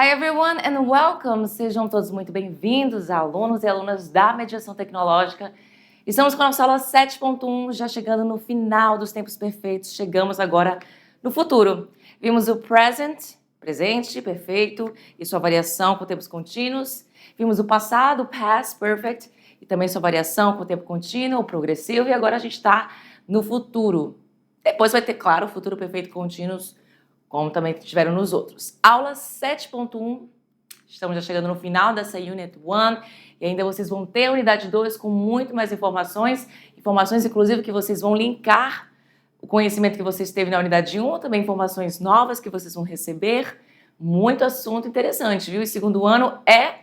Hi everyone and welcome! Sejam todos muito bem-vindos, alunos e alunas da Mediação Tecnológica. Estamos com a nossa aula 7.1, já chegando no final dos tempos perfeitos. Chegamos agora no futuro. Vimos o presente, perfeito, e sua variação com tempos contínuos. Vimos o passado, past perfect, e também sua variação com tempo contínuo, progressivo. E agora a gente está no futuro. Depois vai ter, claro, o futuro perfeito contínuos, como também tiveram nos outros. Aula 7.1, estamos já chegando no final dessa Unit 1, e ainda vocês vão ter a Unidade 2 com muito mais informações inclusive que vocês vão linkar o conhecimento que vocês teve na Unidade 1, também informações novas que vocês vão receber, muito assunto interessante, viu? E segundo ano é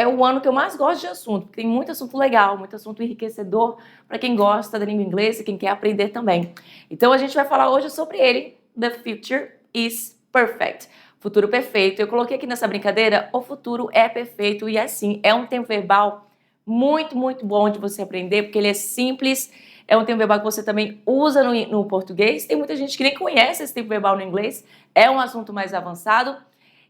o ano que eu mais gosto de assunto, porque tem muito assunto legal, muito assunto enriquecedor para quem gosta da língua inglesa e quem quer aprender também. Então a gente vai falar hoje sobre ele. The future is perfect. Futuro perfeito. Eu coloquei aqui nessa brincadeira, o futuro é perfeito e assim, é um tempo verbal muito, muito bom de você aprender, porque ele é simples, é um tempo verbal que você também usa no português. Tem muita gente que nem conhece esse tempo verbal no inglês, é um assunto mais avançado.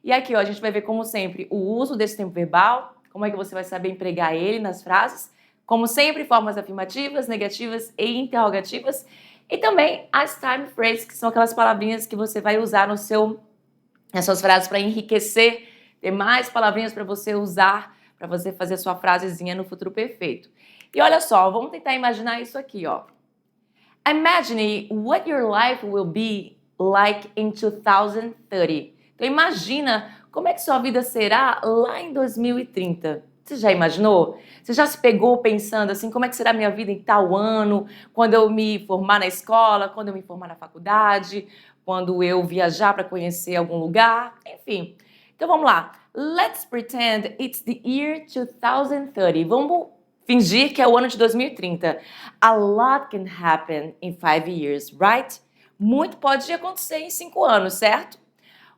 E aqui, ó, a gente vai ver, como sempre, o uso desse tempo verbal, como é que você vai saber empregar ele nas frases, como sempre, formas afirmativas, negativas e interrogativas. E também as time phrases, que são aquelas palavrinhas que você vai usar nas suas frases para enriquecer, ter mais palavrinhas para você usar, para você fazer a sua frasezinha no futuro perfeito. E olha só, vamos tentar imaginar isso aqui, ó. Imagine what your life will be like in 2030. Então imagina como é que sua vida será lá em 2030. Você já imaginou? Você já se pegou pensando assim, como é que será a minha vida em tal ano, quando eu me formar na escola, quando eu me formar na faculdade, quando eu viajar para conhecer algum lugar, enfim. Então vamos lá. Let's pretend it's the year 2030. Vamos fingir que é o ano de 2030. A lot can happen in 5 years, right? Muito pode acontecer em 5 anos, certo?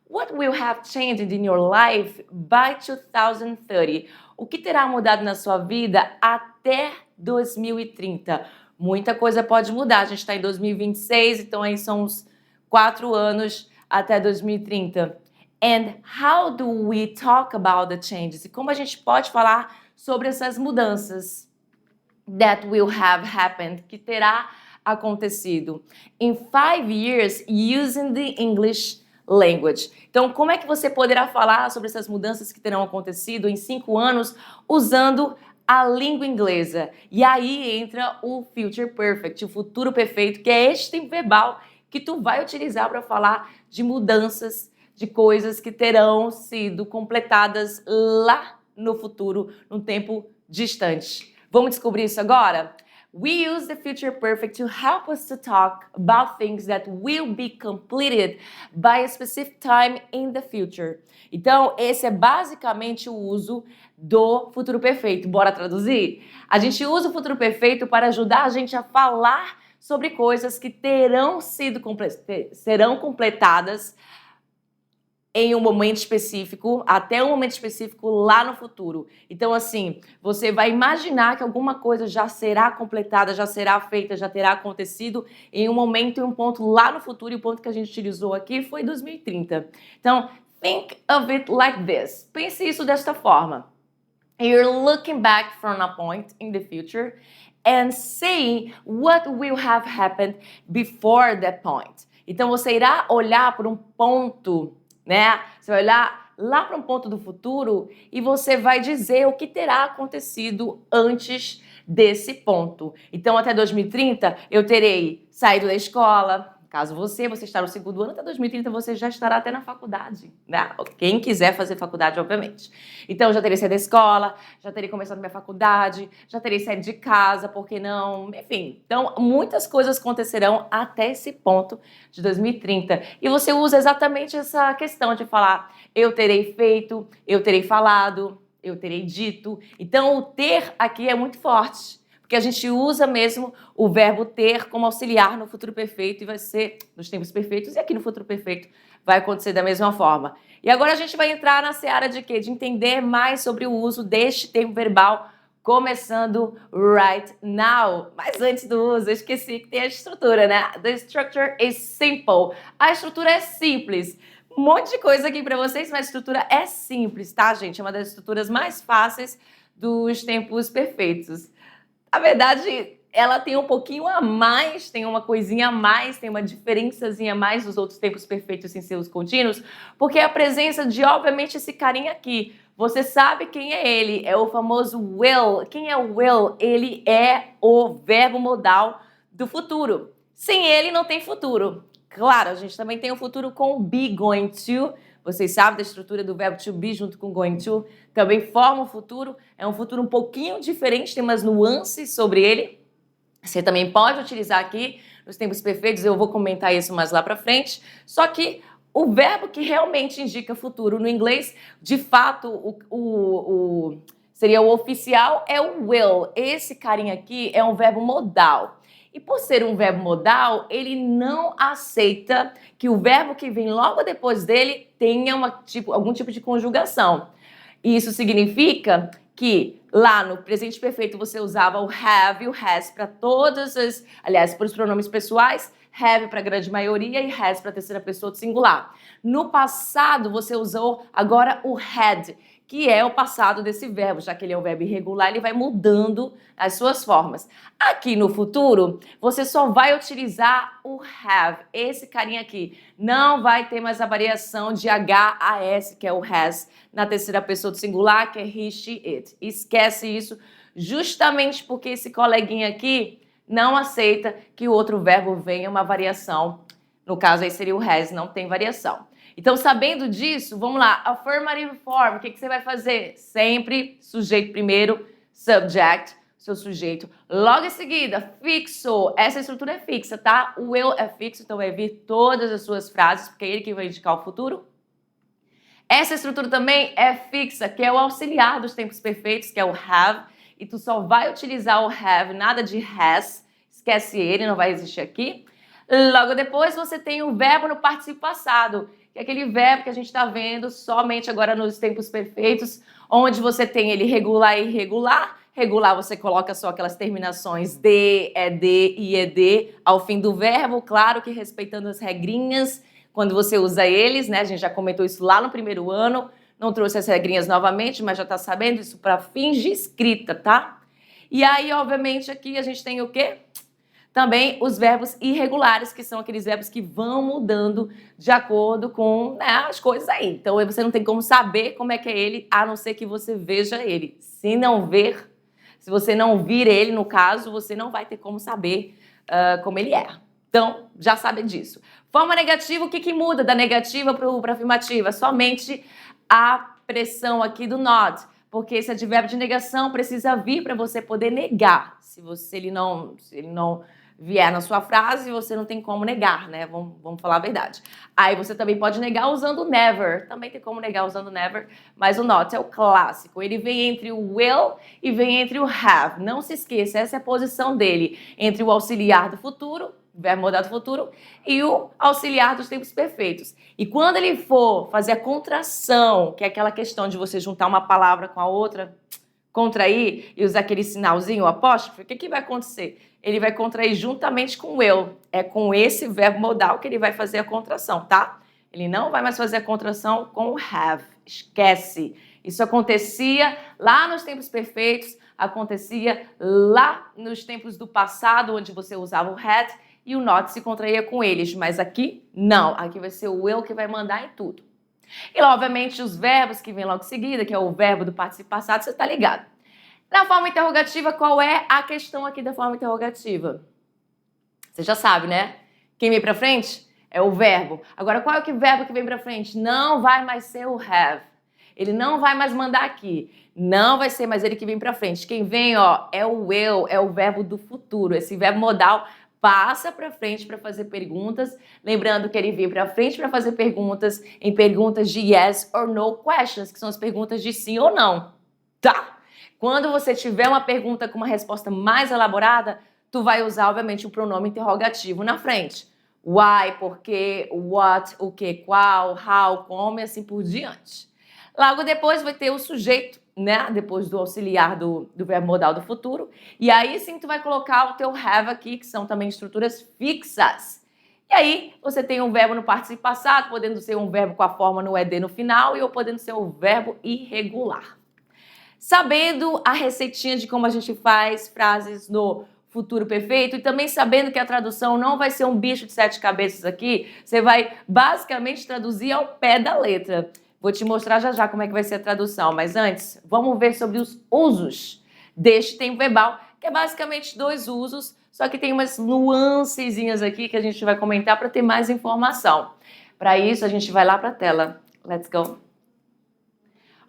What will have changed in your life by 2030? O que terá mudado na sua vida até 2030? Muita coisa pode mudar. A gente está em 2026, então aí são uns 4 anos até 2030. And how do we talk about the changes? E como a gente pode falar sobre essas mudanças that will have happened, que terá acontecido in 5 years using the English language. Então, como é que você poderá falar sobre essas mudanças que terão acontecido em 5 anos usando a língua inglesa? E aí entra o future perfect, o futuro perfeito, que é este tempo verbal que tu vai utilizar para falar de mudanças, de coisas que terão sido completadas lá no futuro, num tempo distante. Vamos descobrir isso agora? We use the future perfect to help us to talk about things that will be completed by a specific time in the future. Então, esse é basicamente o uso do futuro perfeito. Bora traduzir? A gente usa o futuro perfeito para ajudar a gente a falar sobre coisas que serão completadas em um momento específico, até um momento específico lá no futuro. Então, assim, você vai imaginar que alguma coisa já será completada, já será feita, já terá acontecido em um momento e um ponto lá no futuro, e o ponto que a gente utilizou aqui foi 2030. Então, think of it like this. Pense isso desta forma. You're looking back from a point in the future and saying what will have happened before that point. Então, você irá olhar para um ponto, né? Você vai olhar lá para um ponto do futuro e você vai dizer o que terá acontecido antes desse ponto. Então, até 2030, eu terei saído da escola. Caso você está no segundo ano, até 2030 você já estará até na faculdade, né? Quem quiser fazer faculdade, obviamente. Então, já terei saído da escola, já terei começado minha faculdade, já terei saído de casa, por que não? Enfim, então, muitas coisas acontecerão até esse ponto de 2030. E você usa exatamente essa questão de falar, eu terei feito, eu terei falado, eu terei dito. Então, o ter aqui é muito forte. Porque a gente usa mesmo o verbo ter como auxiliar no futuro perfeito e vai ser nos tempos perfeitos, e aqui no futuro perfeito vai acontecer da mesma forma. E agora a gente vai entrar na seara de quê? De entender mais sobre o uso deste tempo verbal, começando right now. Mas antes do uso, eu esqueci que tem a estrutura, né? The structure is simple. A estrutura é simples. um monte de coisa aqui para vocês, mas a estrutura é simples, tá, gente? É uma das estruturas mais fáceis dos tempos perfeitos. A verdade, ela tem um pouquinho a mais, tem uma coisinha a mais, tem uma diferençazinha a mais dos outros tempos perfeitos sem ser os contínuos, porque é a presença de, obviamente, esse carinha aqui. Você sabe quem é ele, é o famoso will. Quem é o will? Ele é o verbo modal do futuro. Sem ele não tem futuro. Claro, a gente também tem o futuro com o be, going to. Vocês sabem da estrutura do verbo to be junto com going to. Também forma o futuro. É um futuro um pouquinho diferente, tem umas nuances sobre ele. Você também pode utilizar aqui nos tempos perfeitos, eu vou comentar isso mais lá pra frente. Só que o verbo que realmente indica futuro no inglês, de fato, seria o oficial, é o will. Esse carinha aqui é um verbo modal. E por ser um verbo modal, ele não aceita que o verbo que vem logo depois dele tenha algum tipo de conjugação. Isso significa que lá no presente perfeito você usava o have e o has para todas as, aliás, para os pronomes pessoais, have para a grande maioria e has para a terceira pessoa do singular. No passado você usou agora o had, que é o passado desse verbo, já que ele é um verbo irregular, ele vai mudando as suas formas. Aqui no futuro, você só vai utilizar o have, esse carinha aqui. Não vai ter mais a variação de H-A-S, que é o has, na terceira pessoa do singular, que é he, she, it. Esquece isso, justamente porque esse coleguinha aqui não aceita que o outro verbo venha uma variação. No caso aí seria o has, não tem variação. Então, sabendo disso, vamos lá. Affirmative form, o que você vai fazer? Sempre sujeito primeiro, subject, seu sujeito. Logo em seguida, fixo. Essa estrutura é fixa, tá? O will é fixo, então vai vir todas as suas frases, porque é ele que vai indicar o futuro. Essa estrutura também é fixa, que é o auxiliar dos tempos perfeitos, que é o have. E tu só vai utilizar o have, nada de has. Esquece ele, não vai existir aqui. Logo depois, você tem o verbo no particípio passado, que é aquele verbo que a gente está vendo somente agora nos tempos perfeitos, onde você tem ele regular e irregular. Regular você coloca só aquelas terminações de, ed, ied ao fim do verbo, claro que respeitando as regrinhas quando você usa eles, né? A gente já comentou isso lá no primeiro ano, não trouxe as regrinhas novamente, mas já está sabendo isso para fins de escrita, tá? E aí, obviamente, aqui a gente tem o quê? Também os verbos irregulares, que são aqueles verbos que vão mudando de acordo com, né, as coisas aí. Então você não tem como saber como é que é ele, a não ser que você veja ele. Se não ver, se você não vir ele, no caso, você não vai ter como saber como ele é. Então, já sabe disso. Forma negativa, o que muda da negativa para afirmativa? Somente a pressão aqui do not. Porque esse advérbio de negação precisa vir para você poder negar. Se ele não vier na sua frase, você não tem como negar, né? Vamos falar a verdade. Aí você também pode negar usando never. Também tem como negar usando never, mas o not é o clássico. Ele vem entre o will e vem entre o have. Não se esqueça, essa é a posição dele. Entre o auxiliar do futuro, verbo modal do futuro, e o auxiliar dos tempos perfeitos. E quando ele for fazer a contração, que é aquela questão de você juntar uma palavra com a outra, contrair e usar aquele sinalzinho, o apóstrofe, o que vai acontecer? Ele vai contrair juntamente com o will. É com esse verbo modal que ele vai fazer a contração, tá? Ele não vai mais fazer a contração com o have. Esquece. Isso acontecia lá nos tempos perfeitos, acontecia lá nos tempos do passado, onde você usava o had, e o not se contraía com eles, mas aqui não, aqui vai ser o will que vai mandar em tudo. E, obviamente, os verbos que vêm logo em seguida, que é o verbo do particípio passado, você está ligado. Na forma interrogativa, qual é a questão aqui da forma interrogativa? Você já sabe, né? Quem vem para frente é o verbo. Agora, qual é o verbo que vem para frente? Não vai mais ser o have. Ele não vai mais mandar aqui. Não vai ser mais ele que vem para frente. Quem vem, ó, é o will, é o verbo do futuro. Esse verbo modal passa para frente para fazer perguntas, lembrando que ele vem para frente para fazer perguntas em perguntas de yes or no questions, que são as perguntas de sim ou não. Tá? Quando você tiver uma pergunta com uma resposta mais elaborada, tu vai usar, obviamente, o pronome interrogativo na frente. Why, por quê, what, o que, qual, how, como e assim por diante. Logo depois vai ter o sujeito, né? Depois do auxiliar do verbo modal do futuro. E aí sim tu vai colocar o teu have aqui, que são também estruturas fixas. E aí, você tem um verbo no particípio passado, podendo ser um verbo com a forma no ED no final ou podendo ser um verbo irregular. Sabendo a receitinha de como a gente faz frases no futuro perfeito e também sabendo que a tradução não vai ser um bicho de 7 cabeças aqui, você vai basicamente traduzir ao pé da letra. Vou te mostrar já já como é que vai ser a tradução, mas antes, vamos ver sobre os usos deste tempo verbal, que é basicamente 2 usos, só que tem umas nuancezinhas aqui que a gente vai comentar para ter mais informação. Para isso, a gente vai lá para a tela. Let's go!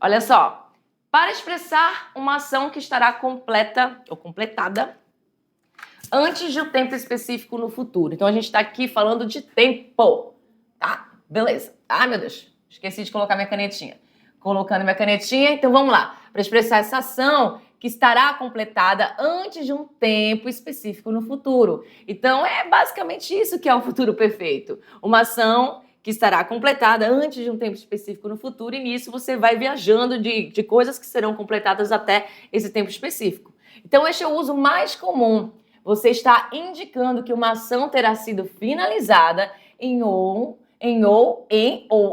Olha só, para expressar uma ação que estará completa ou completada antes de um tempo específico no futuro. Então, a gente está aqui falando de tempo, tá? Beleza. Ai, meu Deus, esqueci de colocar minha canetinha. Colocando minha canetinha, então vamos lá. Para expressar essa ação que estará completada antes de um tempo específico no futuro. Então, é basicamente isso que é o futuro perfeito. Uma ação que estará completada antes de um tempo específico no futuro, e nisso você vai viajando de coisas que serão completadas até esse tempo específico. Então, este é o uso mais comum. Você está indicando que uma ação terá sido finalizada em ou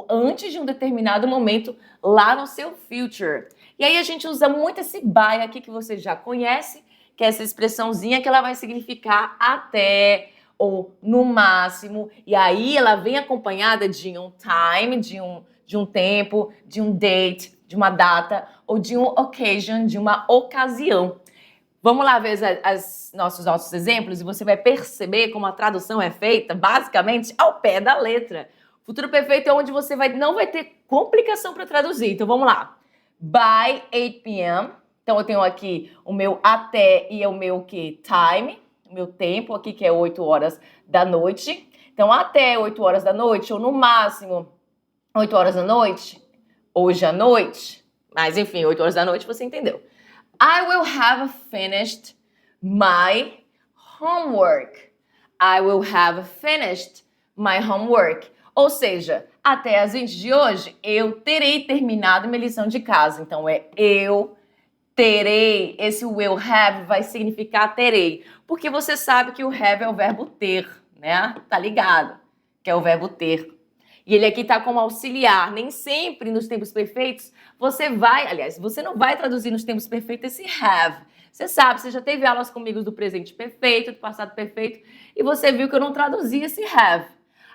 antes de um determinado momento lá no seu future. E aí a gente usa muito esse by aqui que você já conhece, que é essa expressãozinha que ela vai significar até ou no máximo. E aí ela vem acompanhada de um time, de um tempo, de um date, de uma data ou de um occasion, de uma ocasião. Vamos lá ver nossos exemplos e você vai perceber como a tradução é feita basicamente ao pé da letra. Futuro perfeito é onde você não vai ter complicação para traduzir. Então vamos lá. By 8 p.m. Então eu tenho aqui o meu até e o meu time, o meu tempo aqui que é 8 horas da noite. Então até 8 horas da noite ou no máximo 8 horas da noite, hoje à noite. Mas enfim, 8 horas da noite você entendeu. I will have finished my homework. I will have finished my homework. Ou seja, até as 20 de hoje, eu terei terminado minha lição de casa. Então, é eu terei. Esse will have vai significar terei. Porque você sabe que o have é o verbo ter, né? Tá ligado? Que é o verbo ter. E ele aqui tá como auxiliar. Nem sempre nos tempos perfeitos você não vai traduzir nos tempos perfeitos esse have. Você sabe, você já teve aulas comigo do presente perfeito, do passado perfeito, e você viu que eu não traduzi esse have.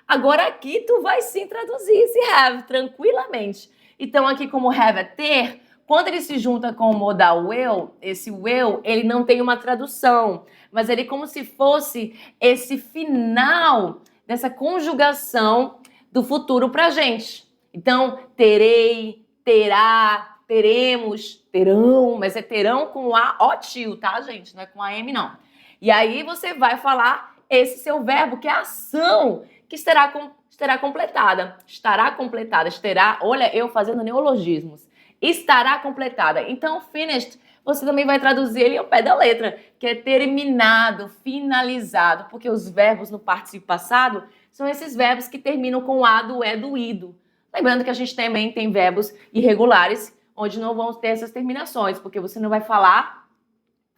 Agora aqui tu vai sim traduzir esse have tranquilamente. Então aqui como have é ter, quando ele se junta com o modal will, esse will, ele não tem uma tradução, mas ele é como se fosse esse final dessa conjugação do futuro pra gente. Então, terei, terá, teremos, terão, mas é terão com A, ó tio, tá, gente? Não é com a M, não. E aí você vai falar esse seu verbo, que é a ação, que estará completada. Estará completada, estará, olha, eu fazendo neologismos. Estará completada. Então, finished, você também vai traduzir ele ao pé da letra, que é terminado, finalizado, porque os verbos no particípio passado são esses verbos que terminam com a, do, é, do, ido. Lembrando que a gente também tem verbos irregulares, onde não vão ter essas terminações, porque você não vai falar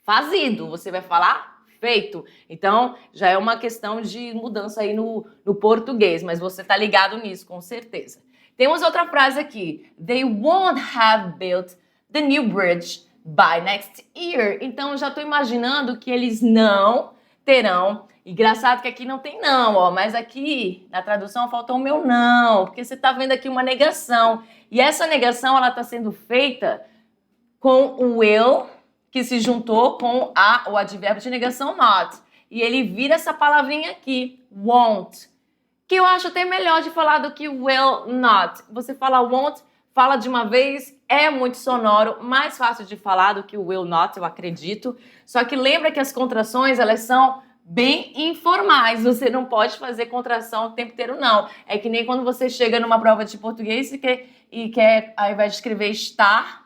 fazido, você vai falar feito. Então, já é uma questão de mudança aí no português, mas você tá ligado nisso, com certeza. Temos outra frase aqui. They won't have built the new bridge by next year. Então, eu já tô imaginando que eles não terão. Engraçado que aqui não tem não, ó, mas aqui na tradução faltou o meu não, porque você tá vendo aqui uma negação. E essa negação, ela tá sendo feita com o will, que se juntou com o advérbio de negação not. E ele vira essa palavrinha aqui, won't, que eu acho até melhor de falar do que will not. Você fala won't, fala de uma vez, é muito sonoro, mais fácil de falar do que o will not, eu acredito. Só que lembra que as contrações, elas são bem informais, você não pode fazer contração o tempo inteiro, não. É que nem quando você chega numa prova de português e quer, ao invés de escrever está,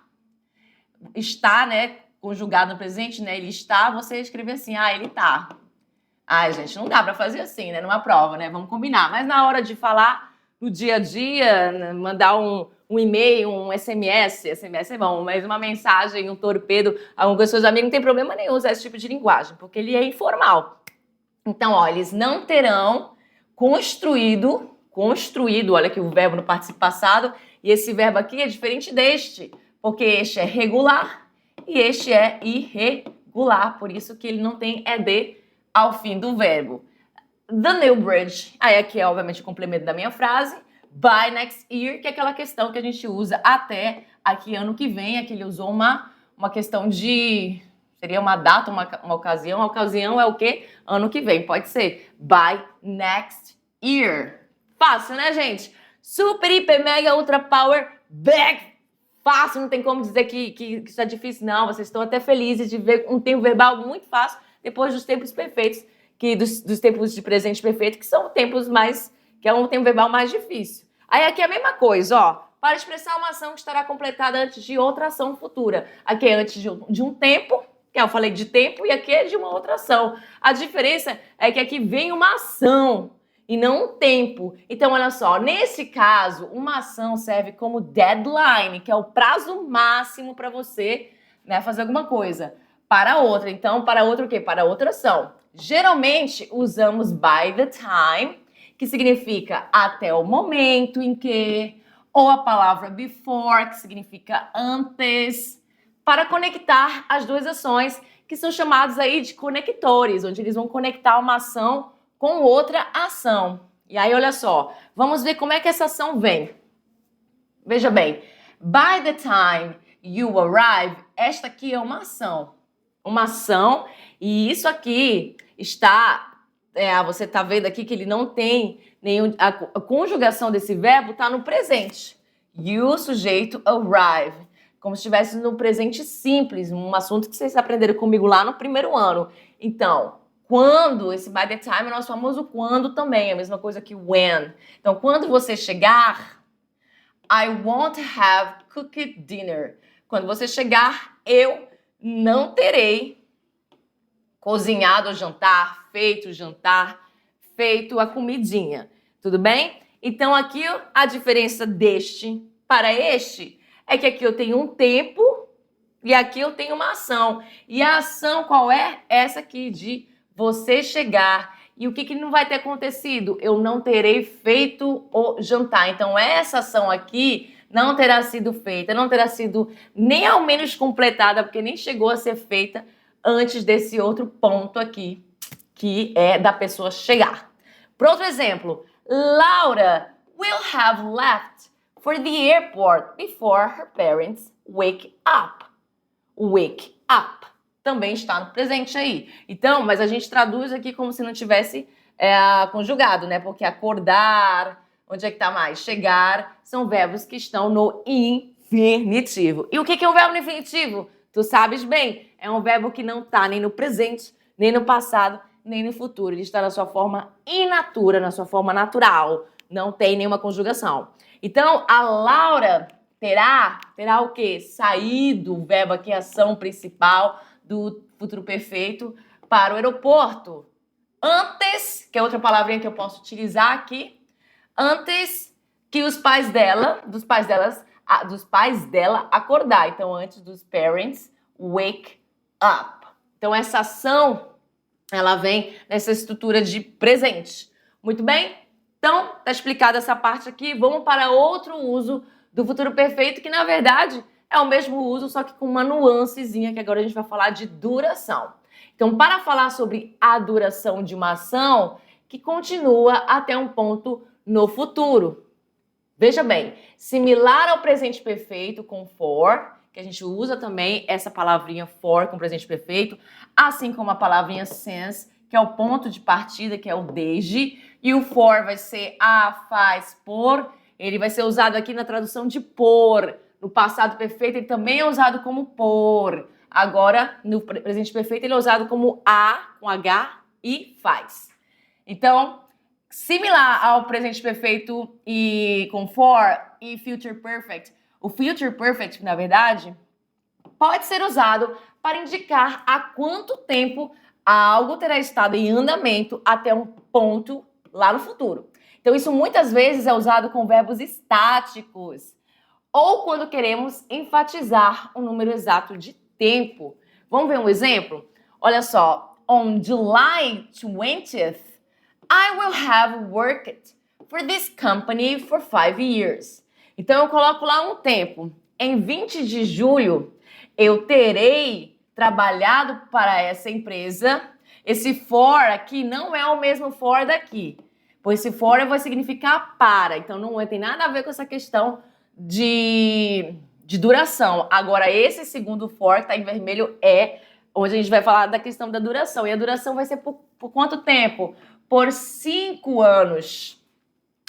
né, conjugado no presente, né, ele está, você escreve assim, ele tá. Ai, gente, não dá pra fazer assim, né, numa prova, né, vamos combinar. Mas na hora de falar no dia a dia, mandar um e-mail, um SMS é bom, mas uma mensagem, um torpedo, alguma coisa com seus amigos, não tem problema nenhum usar esse tipo de linguagem, porque ele é informal. Então, ó, eles não terão construído, olha aqui o verbo no particípio passado, e esse verbo aqui é diferente deste, porque este é regular e este é irregular, por isso que ele não tem ed ao fim do verbo. The new bridge, aí aqui é obviamente o complemento da minha frase, by next year, que é aquela questão que a gente usa até aqui ano que vem, aqui ele usou uma questão de, seria uma data, uma ocasião, a ocasião é o quê? Ano que vem, pode ser by next year. Fácil, né, gente? Super, hiper, mega, ultra power, back. Fácil, não tem como dizer que isso é difícil, não. Vocês estão até felizes de ver um tempo verbal muito fácil depois dos tempos perfeitos, dos tempos de presente perfeito, que são tempos mais, que é um tempo verbal mais difícil. Aí aqui é a mesma coisa, ó. Para expressar uma ação que estará completada antes de outra ação futura. Aqui é antes de um tempo, que eu falei de tempo, e aqui é de uma outra ação. A diferença é que aqui vem uma ação e não um tempo. Então, olha só, nesse caso, uma ação serve como deadline, que é o prazo máximo para você, né, fazer alguma coisa. Para outra. Então, para outra o quê? Para outra ação. Geralmente, usamos by the time, que significa até o momento em que, ou a palavra before, que significa antes, para conectar as duas ações, que são chamados aí de conectores, onde eles vão conectar uma ação com outra ação. E aí, olha só, vamos ver como é que essa ação vem. Veja bem, by the time you arrive, esta aqui é uma ação. Uma ação, e isso aqui está, você está vendo aqui que ele não tem nenhum, a conjugação desse verbo está no presente. You, sujeito, arrive. Como se estivesse no presente simples, um assunto que vocês aprenderam comigo lá no primeiro ano. Então, quando, esse by the time é nosso famoso quando também, é a mesma coisa que when. Então, quando você chegar, I won't have cooked dinner. Quando você chegar, eu não terei cozinhado o jantar, feito a comidinha. Tudo bem? Então, aqui a diferença deste para este é que aqui eu tenho um tempo e aqui eu tenho uma ação. E a ação qual é? Essa aqui de você chegar. E o que não vai ter acontecido? Eu não terei feito o jantar. Então, essa ação aqui não terá sido feita, não terá sido nem ao menos completada, porque nem chegou a ser feita antes desse outro ponto aqui, que é da pessoa chegar. Por outro exemplo, Laura will have left for the airport before her parents wake up. Wake up também está no presente aí. Então, mas a gente traduz aqui como se não tivesse conjugado, né? Porque acordar, onde é que tá mais? Chegar, são verbos que estão no infinitivo. E o que é um verbo no infinitivo? Tu sabes bem, é um verbo que não está nem no presente, nem no passado, nem no futuro. Ele está na sua forma in natura, na sua forma natural. Não tem nenhuma conjugação. Então, a Laura terá o quê? Saído, o verbo aqui, ação principal do futuro perfeito, para o aeroporto. Antes, que é outra palavrinha que eu posso utilizar aqui, antes que dos pais dela acordar. Então, antes dos parents wake up. Então, essa ação, ela vem nessa estrutura de presente. Muito bem? Então, tá explicada essa parte aqui. Vamos para outro uso do futuro perfeito, que na verdade é o mesmo uso, só que com uma nuancezinha, que agora a gente vai falar de duração. Então, para falar sobre a duração de uma ação que continua até um ponto no futuro. Veja bem, similar ao presente perfeito com for, que a gente usa também essa palavrinha for com presente perfeito, assim como a palavrinha since, que é o ponto de partida, que é o desde, e o for vai ser a, faz, por, ele vai ser usado aqui na tradução de por. No passado perfeito ele também é usado como por. Agora, no presente perfeito ele é usado como a, com H e faz. Então, similar ao presente perfeito e com for e future perfect, o future perfect, na verdade, pode ser usado para indicar há quanto tempo algo terá estado em andamento até um ponto lá no futuro. Então, isso muitas vezes é usado com verbos estáticos ou quando queremos enfatizar um número exato de tempo. Vamos ver um exemplo? Olha só, on July 20th, I will have worked for this company for 5 years. Então, eu coloco lá um tempo. Em 20 de julho, eu terei trabalhado para essa empresa. Esse for aqui não é o mesmo for daqui. Pois esse for vai significar para. Então, não tem nada a ver com essa questão de duração. Agora, esse segundo for que está em vermelho é onde a gente vai falar da questão da duração. E a duração vai ser por quanto tempo? Por 5 anos.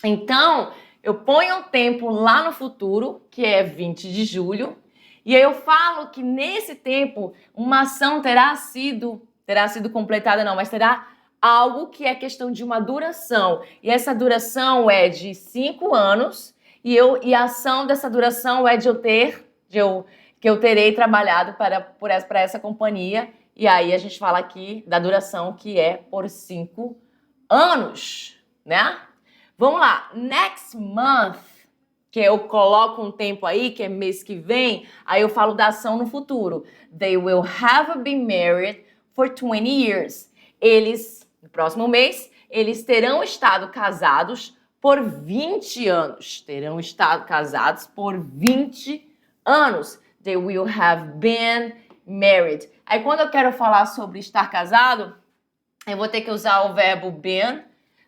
Então, eu ponho um tempo lá no futuro, que é 20 de julho, e aí eu falo que nesse tempo uma ação terá sido completada, não, mas terá algo que é questão de uma duração. E essa duração é de 5 anos, e a ação dessa duração é que eu terei trabalhado para essa companhia. E aí a gente fala aqui da duração que é por 5 anos, né? Vamos lá, next month, que eu coloco um tempo aí, que é mês que vem, aí eu falo da ação no futuro. They will have been married for 20 years. Eles, no próximo mês, eles terão estado casados por 20 anos. Terão estado casados por 20 anos. They will have been married. Aí quando eu quero falar sobre estar casado, eu vou ter que usar o verbo been,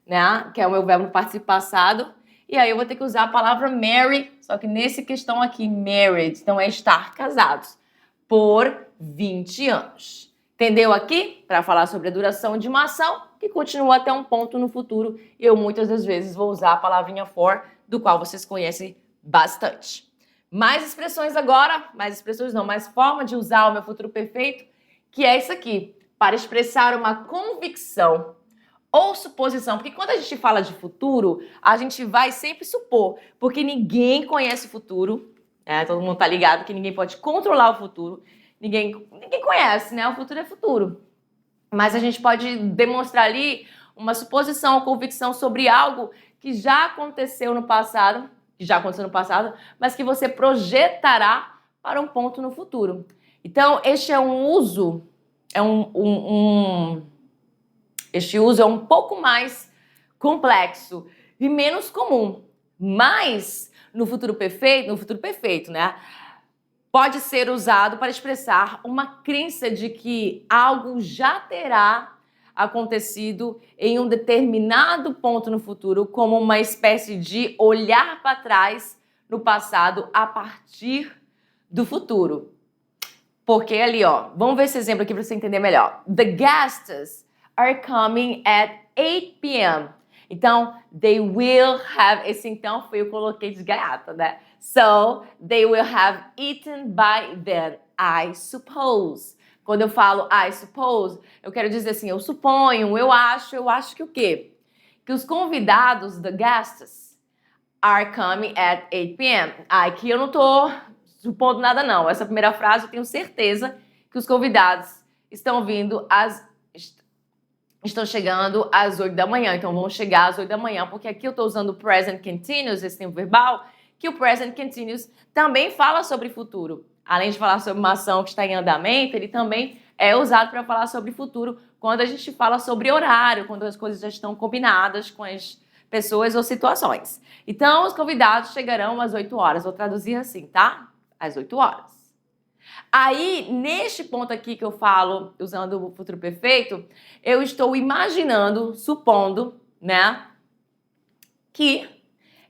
né? Que é o meu verbo no participo passado. E aí eu vou ter que usar a palavra marry, só que nesse questão aqui, married, então é estar casados por 20 anos. Entendeu aqui? Para falar sobre a duração de uma ação que continua até um ponto no futuro. Eu muitas das vezes vou usar a palavrinha for, do qual vocês conhecem bastante. Mais expressões agora, mais forma de usar o meu futuro perfeito, que é isso aqui, para expressar uma convicção ou suposição, porque quando a gente fala de futuro, a gente vai sempre supor, porque ninguém conhece o futuro, né? Todo mundo tá ligado que ninguém pode controlar o futuro, ninguém conhece, né? O futuro é futuro. Mas a gente pode demonstrar ali uma suposição ou convicção sobre algo que já aconteceu no passado, mas que você projetará para um ponto no futuro. Então, este é um uso, este uso é um pouco mais complexo e menos comum, mas no futuro perfeito, né? Pode ser usado para expressar uma crença de que algo já terá acontecido em um determinado ponto no futuro, como uma espécie de olhar para trás no passado a partir do futuro. Porque ali, ó, vamos ver esse exemplo aqui para você entender melhor. The guests are coming at 8 p.m. Então, they will have... Esse então foi eu coloquei de gaiata, né? So, they will have eaten by then, I suppose. Quando eu falo I suppose, eu quero dizer assim, eu suponho, eu acho que o quê? Que os convidados, the guests, are coming at 8 p.m. Aqui eu não tô supondo nada não. Essa primeira frase eu tenho certeza que os convidados estão chegando às 8 da manhã. Então vão chegar às 8 da manhã, porque aqui eu tô usando o present continuous, esse tempo verbal, que o present continuous também fala sobre futuro. Além de falar sobre uma ação que está em andamento, ele também é usado para falar sobre futuro quando a gente fala sobre horário, quando as coisas já estão combinadas com as pessoas ou situações. Então, os convidados chegarão às 8 horas. Vou traduzir assim, tá? Às 8 horas. Aí, neste ponto aqui que eu falo, usando o futuro perfeito, eu estou imaginando, supondo, né, que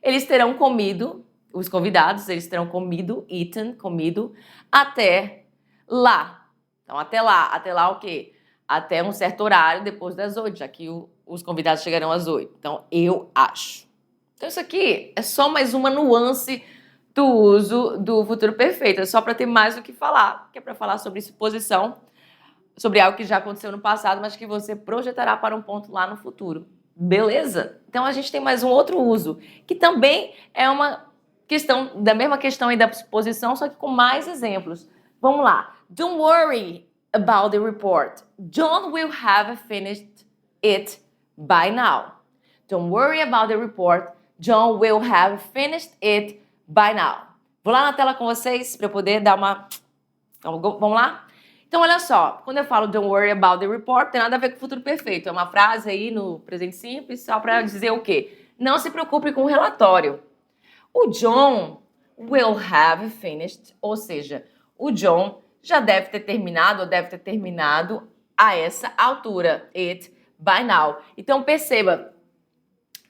eles terão comido, os convidados, eles terão comido, comido, até lá. Então, até lá o quê? Até um certo horário depois das 8, já que os convidados chegarão às 8. Então, eu acho. Então, isso aqui é só mais uma nuance do uso do futuro perfeito. É só para ter mais do que falar, que é para falar sobre suposição, sobre algo que já aconteceu no passado, mas que você projetará para um ponto lá no futuro. Beleza? Então, a gente tem mais um outro uso, que também é uma questão, da mesma questão aí da suposição, só que com mais exemplos. Vamos lá. Don't worry about the report. John will have finished it by now. Don't worry about the report. John will have finished it by now. Vou lá na tela com vocês para eu poder dar uma... Vamos lá? Então, olha só, quando eu falo don't worry about the report, tem nada a ver com o futuro perfeito. É uma frase aí no presente simples só para dizer o quê? Não se preocupe com o relatório. O John will have finished, ou seja, o John já deve ter terminado ou deve ter terminado a essa altura, it by now. Então, perceba,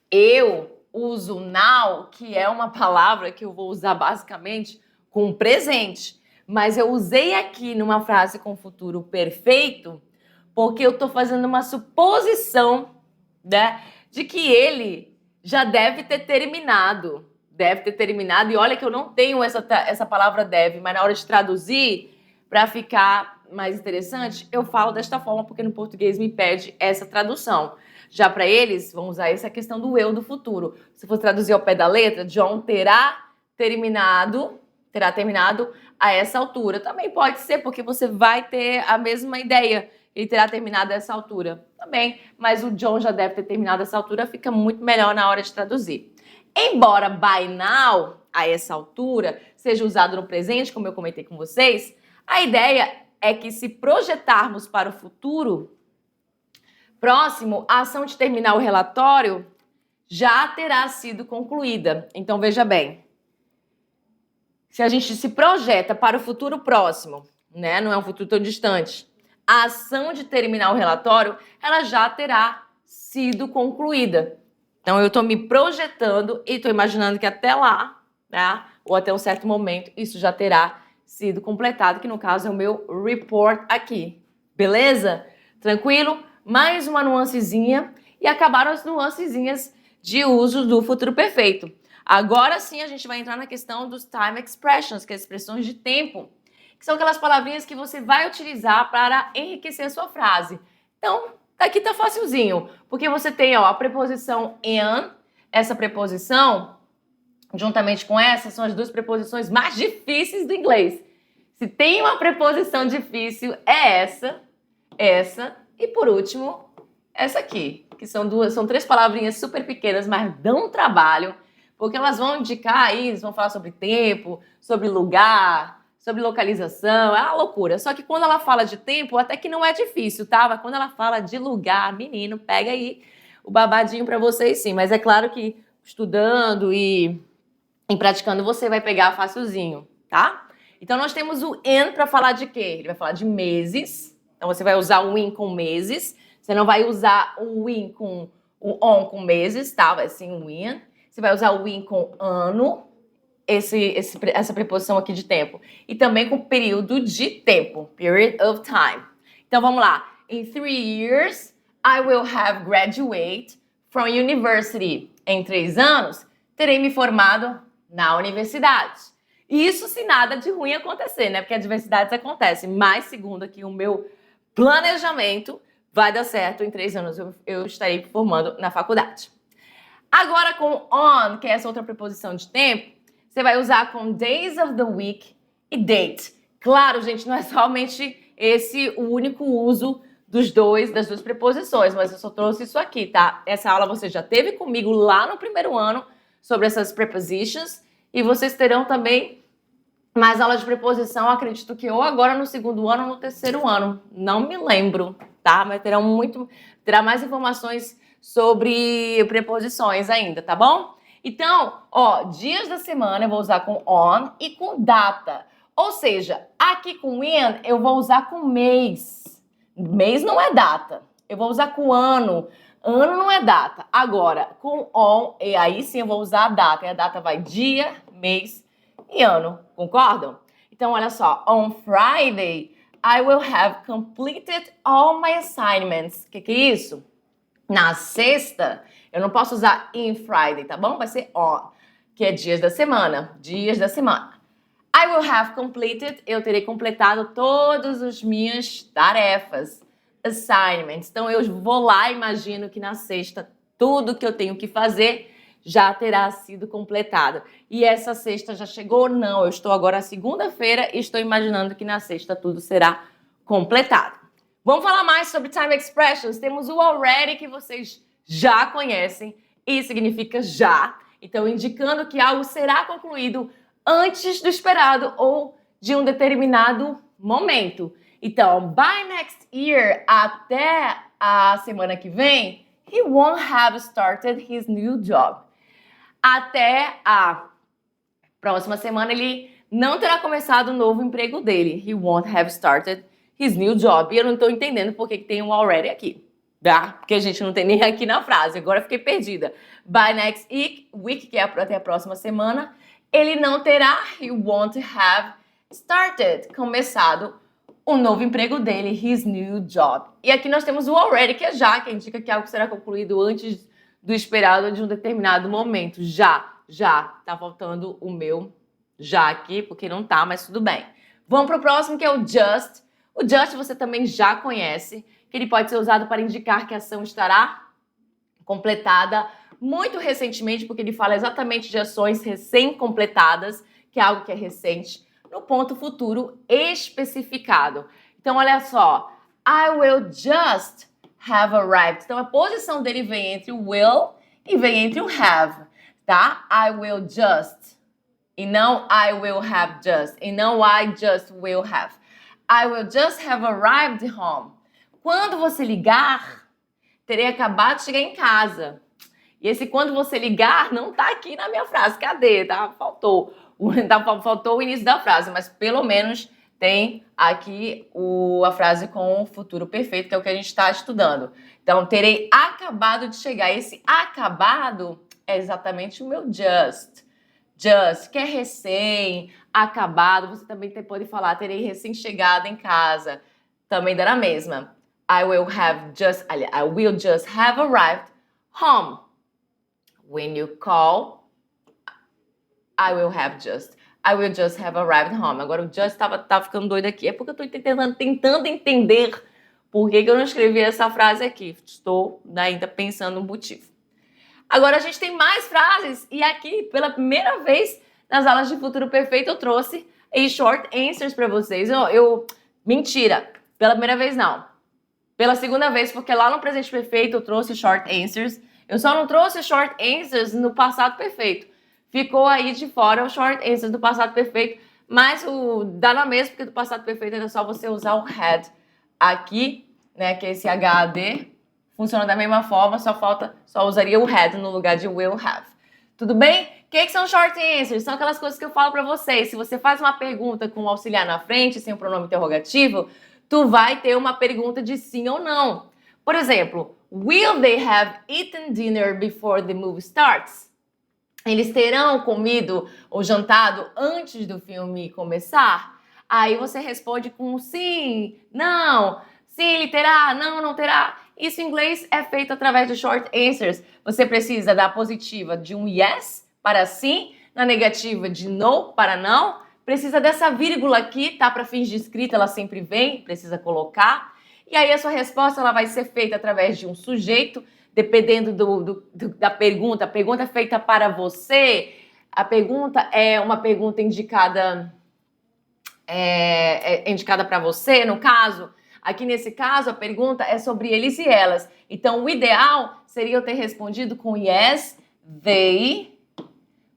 eu uso now, que é uma palavra que eu vou usar basicamente com o presente, mas eu usei aqui numa frase com futuro perfeito porque eu estou fazendo uma suposição, né, de que ele já deve ter terminado. Deve ter terminado, e olha que eu não tenho essa palavra deve, mas na hora de traduzir, para ficar mais interessante, eu falo desta forma, porque no português me pede essa tradução. Já para eles, vão usar essa questão do eu do futuro. Se for traduzir ao pé da letra, John terá terminado a essa altura. Também pode ser, porque você vai ter a mesma ideia. Ele terá terminado a essa altura também, mas o John já deve ter terminado essa altura, fica muito melhor na hora de traduzir. Embora by now, a essa altura, seja usado no presente, como eu comentei com vocês, a ideia é que se projetarmos para o futuro próximo, a ação de terminar o relatório já terá sido concluída. Então, veja bem, se a gente se projeta para o futuro próximo, né, não é um futuro tão distante, a ação de terminar o relatório, ela já terá sido concluída. Então, eu estou me projetando e estou imaginando que até lá, né, ou até um certo momento, isso já terá sido completado, que no caso é o meu report aqui. Beleza? Tranquilo? Mais uma nuancezinha e acabaram as nuancezinhas de uso do futuro perfeito. Agora sim a gente vai entrar na questão dos time expressions, que é as expressões de tempo, que são aquelas palavrinhas que você vai utilizar para enriquecer a sua frase. Então, aqui tá facilzinho, porque você tem a preposição in, essa preposição, juntamente com essa, são as duas preposições mais difíceis do inglês. Se tem uma preposição difícil, é essa e por último, essa aqui, que são três palavrinhas super pequenas, mas dão trabalho, porque elas vão indicar aí, eles vão falar sobre tempo, sobre lugar, sobre localização, é uma loucura. Só que quando ela fala de tempo, até que não é difícil, tá? Mas quando ela fala de lugar, menino, pega aí o babadinho pra vocês sim. Mas é claro que estudando e praticando você vai pegar facilzinho, tá? Então nós temos o in para falar de quê? Ele vai falar de meses. Então você vai usar o in com meses. Você não vai usar o in com o on com meses, tá? Vai ser o in. Você vai usar o in com ano, essa preposição aqui de tempo. E também com período de tempo, period of time. Então vamos lá. In 3 years, I will have graduated from university. Em 3 anos, terei me formado na universidade. Isso se nada de ruim acontecer, né? Porque adversidades acontecem. Mas, segundo aqui o meu planejamento, vai dar certo. Em 3 anos eu estarei me formando na faculdade. Agora com on, que é essa outra preposição de tempo, você vai usar com days of the week e date. Claro, gente, não é somente esse o único uso das duas preposições, mas eu só trouxe isso aqui, tá? Essa aula você já teve comigo lá no primeiro ano sobre essas prepositions e vocês terão também mais aulas de preposição, acredito que ou agora no segundo ano ou no terceiro ano, não me lembro, tá? Mas terá mais informações sobre preposições ainda, tá bom? Então, ó, dias da semana eu vou usar com on e com data. Ou seja, aqui com in eu vou usar com mês. Mês não é data. Eu vou usar com ano. Ano não é data. Agora, com on, e aí sim eu vou usar a data. E a data vai dia, mês e ano. Concordam? Então, olha só. On Friday, I will have completed all my assignments. O que é isso? Na sexta, eu não posso usar in Friday, tá bom? Vai ser on, que é dias da semana. Dias da semana. I will have completed, eu terei completado todas as minhas tarefas, assignments. Então, eu vou lá, imagino que na sexta, tudo que eu tenho que fazer já terá sido completado. E essa sexta já chegou? Não, eu estou agora na segunda-feira e estou imaginando que na sexta tudo será completado. Vamos falar mais sobre time expressions. Temos o already, que vocês já conhecem, e significa já. Então, indicando que algo será concluído antes do esperado ou de um determinado momento. Então, by next year, até a semana que vem, he won't have started his new job. Até a próxima semana, ele não terá começado o novo emprego dele. He won't have started his new job. E eu não estou entendendo por que tem um already aqui, tá? Porque a gente não tem nem aqui na frase. Agora eu fiquei perdida. By next week, que é até a próxima semana, ele não terá, he won't have started, começado o novo emprego dele, his new job. E aqui nós temos o already, que é já, que indica que algo será concluído antes do esperado de um determinado momento. Já. Tá faltando o meu já aqui, porque não tá, mas tudo bem. Vamos pro próximo, que é o just. O just você também já conhece, que ele pode ser usado para indicar que a ação estará completada muito recentemente, porque ele fala exatamente de ações recém-completadas, que é algo que é recente, no ponto futuro especificado. Então, olha só. I will just have arrived. Então, a posição dele vem entre o will e vem entre o have, tá? I will just. E não I will have just. E não I just will have. I will just have arrived home. Quando você ligar, terei acabado de chegar em casa. E esse quando você ligar não tá aqui na minha frase. Cadê? Tá? Faltou o início da frase, mas pelo menos tem aqui a frase com o futuro perfeito, que é o que a gente está estudando. Então, terei acabado de chegar. Esse acabado é exatamente o meu just. Just, que é recém, acabado. Você também pode falar, terei recém-chegado em casa. Também dá na mesma. I will just have arrived home. When you call, I will just have arrived home. Agora o just tá ficando doido aqui. É porque eu tô tentando entender por que eu não escrevi essa frase aqui. Estou ainda pensando no motivo. Agora a gente tem mais frases. E aqui, pela primeira vez nas aulas de futuro perfeito, eu trouxe short answers para vocês. Mentira, pela primeira vez não. Pela segunda vez, porque lá no presente perfeito eu trouxe short answers. Eu só não trouxe short answers no passado perfeito. Ficou aí de fora o short answers do passado perfeito, mas dá na mesma, porque do passado perfeito era só você usar o had aqui, né, que é esse HAD. Funciona da mesma forma, só usaria o had no lugar de will have. Tudo bem? O que são short answers? São aquelas coisas que eu falo pra vocês. Se você faz uma pergunta com o auxiliar na frente, sem o pronome interrogativo, tu vai ter uma pergunta de sim ou não. Por exemplo, will they have eaten dinner before the movie starts? Eles terão comido ou jantado antes do filme começar? Aí você responde com sim, não, sim, ele terá, não terá. Isso em inglês é feito através de short answers. Você precisa da positiva de um yes para sim, na negativa de no para não. Precisa dessa vírgula aqui, tá? Para fins de escrita, ela sempre vem, precisa colocar. E aí a sua resposta ela vai ser feita através de um sujeito, dependendo da pergunta. A pergunta é feita para você. A pergunta é uma pergunta indicada para você, no caso. Aqui nesse caso, a pergunta é sobre eles e elas. Então, o ideal seria eu ter respondido com yes, they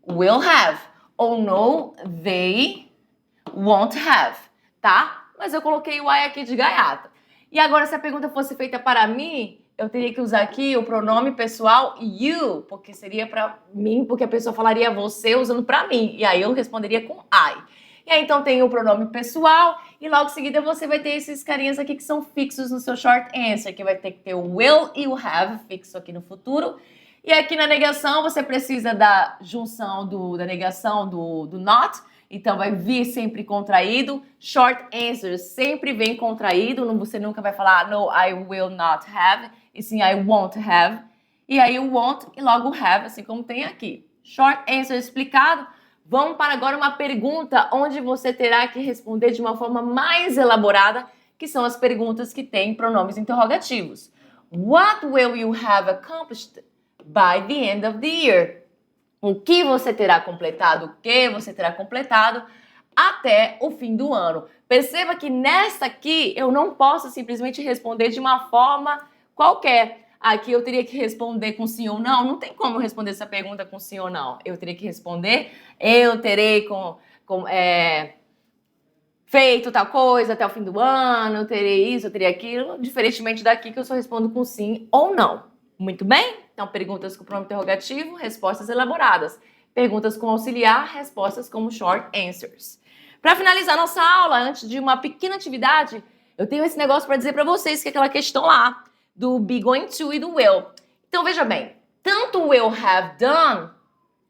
will have. Ou no, they won't have, tá? Mas eu coloquei o I aqui de gaiata. E agora, se a pergunta fosse feita para mim, eu teria que usar aqui o pronome pessoal you, porque seria para mim, porque a pessoa falaria você usando para mim. E aí eu responderia com I. E aí, então, tem o pronome pessoal e logo em seguida você vai ter esses carinhas aqui que são fixos no seu short answer, que vai ter que ter o will e o have fixo aqui no futuro. E aqui na negação você precisa da junção da negação do not, então vai vir sempre contraído. Short answers sempre vem contraído, você nunca vai falar no, I will not have, e sim I won't have. E aí o won't e logo o have, assim como tem aqui. Short answer explicado. Vamos para agora uma pergunta onde você terá que responder de uma forma mais elaborada, que são as perguntas que têm pronomes interrogativos. What will you have accomplished by the end of the year? O que você terá completado? O que você terá completado até o fim do ano? Perceba que nesta aqui eu não posso simplesmente responder de uma forma qualquer. Aqui eu teria que responder com sim ou não. Não tem como responder essa pergunta com sim ou não. Eu teria que responder, eu terei feito tal coisa até o fim do ano, terei isso, terei aquilo, diferentemente daqui que eu só respondo com sim ou não. Muito bem? Então, perguntas com pronome interrogativo, respostas elaboradas. Perguntas com auxiliar, respostas como short answers. Para finalizar nossa aula, antes de uma pequena atividade, eu tenho esse negócio para dizer para vocês, que é aquela questão lá do be going to e do will. Então, veja bem, tanto will have done,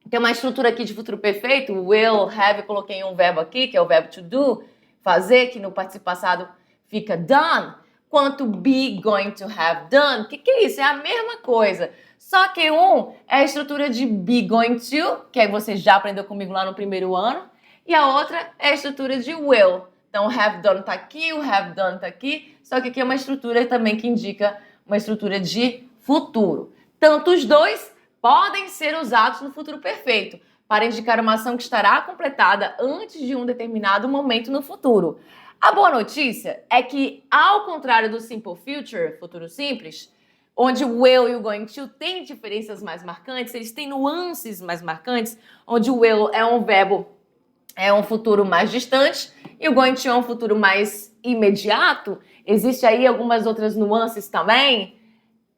tem uma estrutura aqui de futuro perfeito, will have, eu coloquei um verbo aqui, que é o verbo to do, fazer, que no participo passado fica done, quanto be going to have done. O que é isso? É a mesma coisa. Só que um é a estrutura de be going to, que você já aprendeu comigo lá no primeiro ano, e a outra é a estrutura de will. Então, have done tá aqui, o have done tá aqui, só que aqui é uma estrutura também que indica uma estrutura de futuro. Tanto os dois podem ser usados no futuro perfeito, para indicar uma ação que estará completada antes de um determinado momento no futuro. A boa notícia é que, ao contrário do simple future, futuro simples, onde o will e o going to têm diferenças mais marcantes, eles têm nuances mais marcantes, onde o will é um verbo, é um futuro mais distante, e o going to é um futuro mais imediato. Existem aí algumas outras nuances também.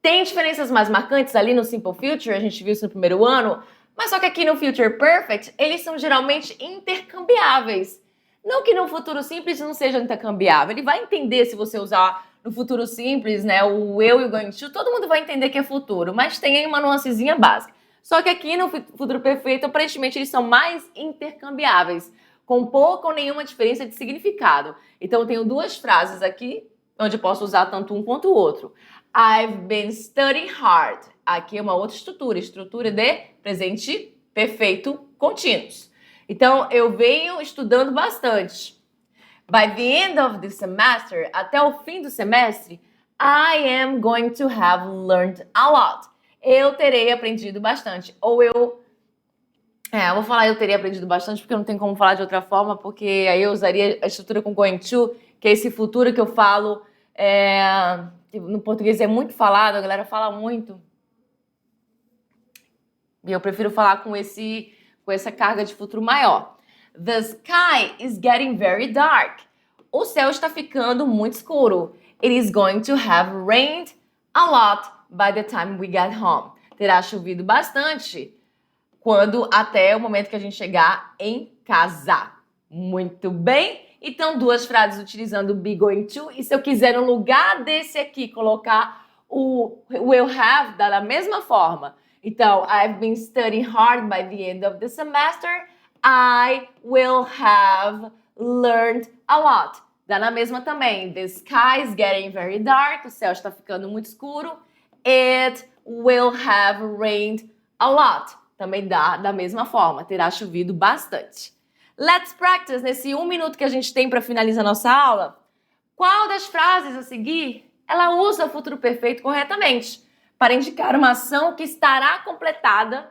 Tem diferenças mais marcantes ali no simple future, a gente viu isso no primeiro ano, mas só que aqui no future perfect, eles são geralmente intercambiáveis. Não que no futuro simples não seja intercambiável, ele vai entender se você usar no futuro simples, né, o will e o going to, todo mundo vai entender que é futuro, mas tem aí uma nuancezinha básica. Só que aqui no futuro perfeito, aparentemente, eles são mais intercambiáveis, com pouca ou nenhuma diferença de significado. Então, eu tenho duas frases aqui, onde eu posso usar tanto um quanto o outro. I've been studying hard. Aqui é uma outra estrutura de presente perfeito contínuos. Então, eu venho estudando bastante. By the end of the semester, até o fim do semestre, I am going to have learned a lot. Eu terei aprendido bastante. Ou eu vou falar eu teria aprendido bastante, porque eu não tenho como falar de outra forma, porque aí eu usaria a estrutura com going to, que é esse futuro que eu falo, no português é muito falado, a galera fala muito. E eu prefiro falar com essa carga de futuro maior. The sky is getting very dark. O céu está ficando muito escuro. It is going to have rained a lot by the time we get home. Terá chovido bastante até o momento que a gente chegar em casa. Muito bem? Então, duas frases utilizando be going to. E se eu quiser, no lugar desse aqui, colocar o will have, da mesma forma. Então, I've been studying hard by the end of the semester. I will have learned a lot. Dá na mesma também. The sky is getting very dark. O céu está ficando muito escuro. It will have rained a lot. Também dá da mesma forma. Terá chovido bastante. Let's practice. Nesse 1 minuto que a gente tem para finalizar nossa aula, qual das frases a seguir ela usa o futuro perfeito corretamente para indicar uma ação que estará completada,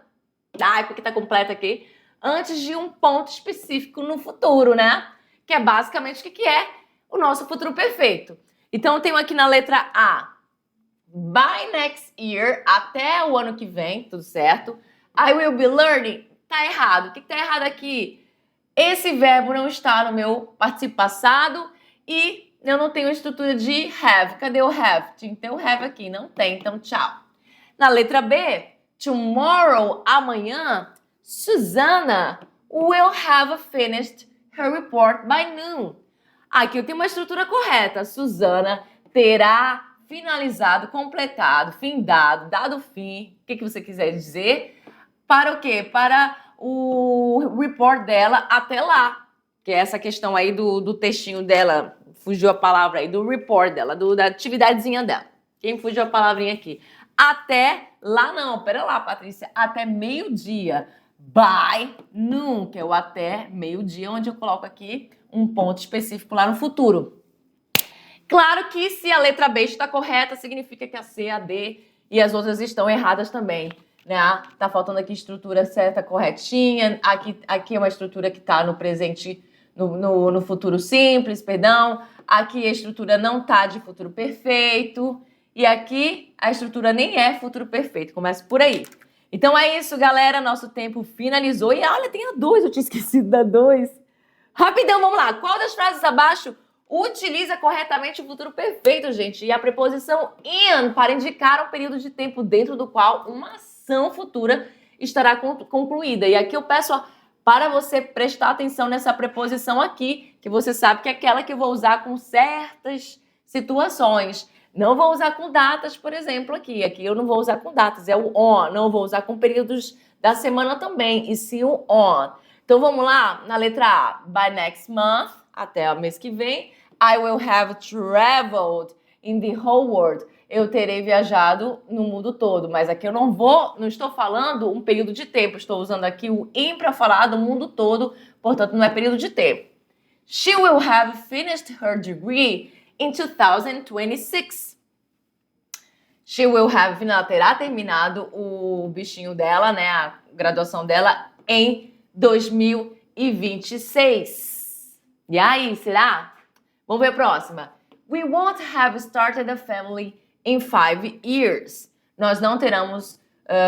porque está completa aqui, antes de um ponto específico no futuro, né? Que é basicamente o que é o nosso futuro perfeito. Então, eu tenho aqui na letra A, by next year, até o ano que vem, tudo certo. I will be learning, tá errado. O que tá errado aqui? Esse verbo não está no meu participo passado e eu não tenho estrutura de have. Cadê o have? Tinha que ter o have aqui, não tem, então tchau. Na letra B, tomorrow, amanhã, Susanna will have finished her report by noon. Aqui eu tenho uma estrutura correta. Susanna terá finalizado, completado, findado, dado fim, o que você quiser dizer, para o quê? Para o report dela até lá. Que é essa questão aí do textinho dela, fugiu a palavra aí, do report dela, da atividadezinha dela. Quem fugiu a palavrinha aqui? Até lá não, pera lá, Patrícia, até meio-dia. By noon, que é o até meio-dia, onde eu coloco aqui um ponto específico lá no futuro. Claro que se a letra B está correta, significa que a C, a D e as outras estão erradas também, né? Tá faltando aqui estrutura certa, corretinha. Aqui é uma estrutura que está no presente, no futuro simples, perdão. Aqui a estrutura não tá de futuro perfeito. E aqui a estrutura nem é futuro perfeito. Começa por aí. Então é isso, galera. Nosso tempo finalizou. E olha, tem a 2. Eu tinha esquecido da 2. Rapidão, vamos lá. Qual das frases abaixo utiliza corretamente o futuro perfeito, gente? E a preposição in para indicar um período de tempo dentro do qual uma ação futura estará concluída. E aqui eu peço para você prestar atenção nessa preposição aqui, que você sabe que é aquela que eu vou usar com certas situações. Não vou usar com datas, por exemplo, aqui. Aqui eu não vou usar com datas, é o on. Não vou usar com períodos da semana também, e sim o on. Então vamos lá, na letra A. By next month, até o mês que vem, I will have traveled in the whole world. Eu terei viajado no mundo todo, mas aqui eu não estou falando um período de tempo, estou usando aqui o in para falar do mundo todo, portanto não é período de tempo. She will have finished her degree in 2026. She will have, ela terá terminado o bichinho dela, né, a graduação dela em 2026. E aí, será? Vamos ver a próxima. We won't have started a family in 5 years. Nós não teremos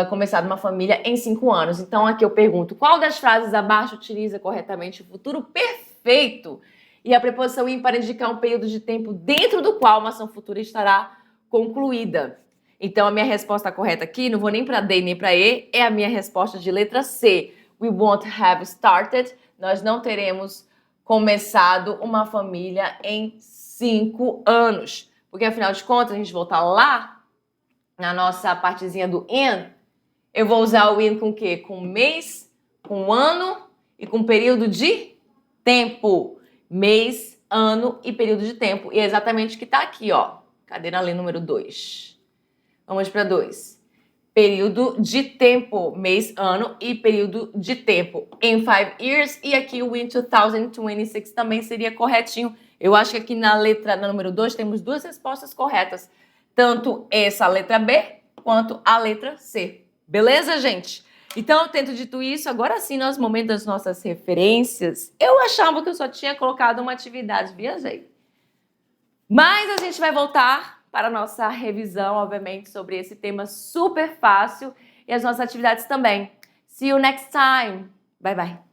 começado uma família em 5 anos. Então aqui eu pergunto, qual das frases abaixo utiliza corretamente o futuro perfeito? E a preposição in para indicar um período de tempo dentro do qual uma ação futura estará concluída. Então a minha resposta correta aqui, não vou nem para D nem para E, é a minha resposta de letra C. We won't have started. Nós não teremos começado uma família em 5 anos. Porque, afinal de contas, a gente voltar lá na nossa partezinha do in, eu vou usar o in com o quê? Com mês, com ano e com período de tempo. Mês, ano e período de tempo. E é exatamente o que está aqui, ó. Cadê na linha número 2? Vamos para 2. Período de tempo, mês, ano e período de tempo. In 5 years, e aqui o in 2026 também seria corretinho. Eu acho que aqui na letra número 2 temos 2 respostas corretas. Tanto essa letra B, quanto a letra C. Beleza, gente? Então, tendo dito isso, agora sim, nós momentos das nossas referências, eu achava que eu só tinha colocado uma atividade, viajei. Mas a gente vai voltar para a nossa revisão, obviamente, sobre esse tema super fácil e as nossas atividades também. See you next time. Bye, bye.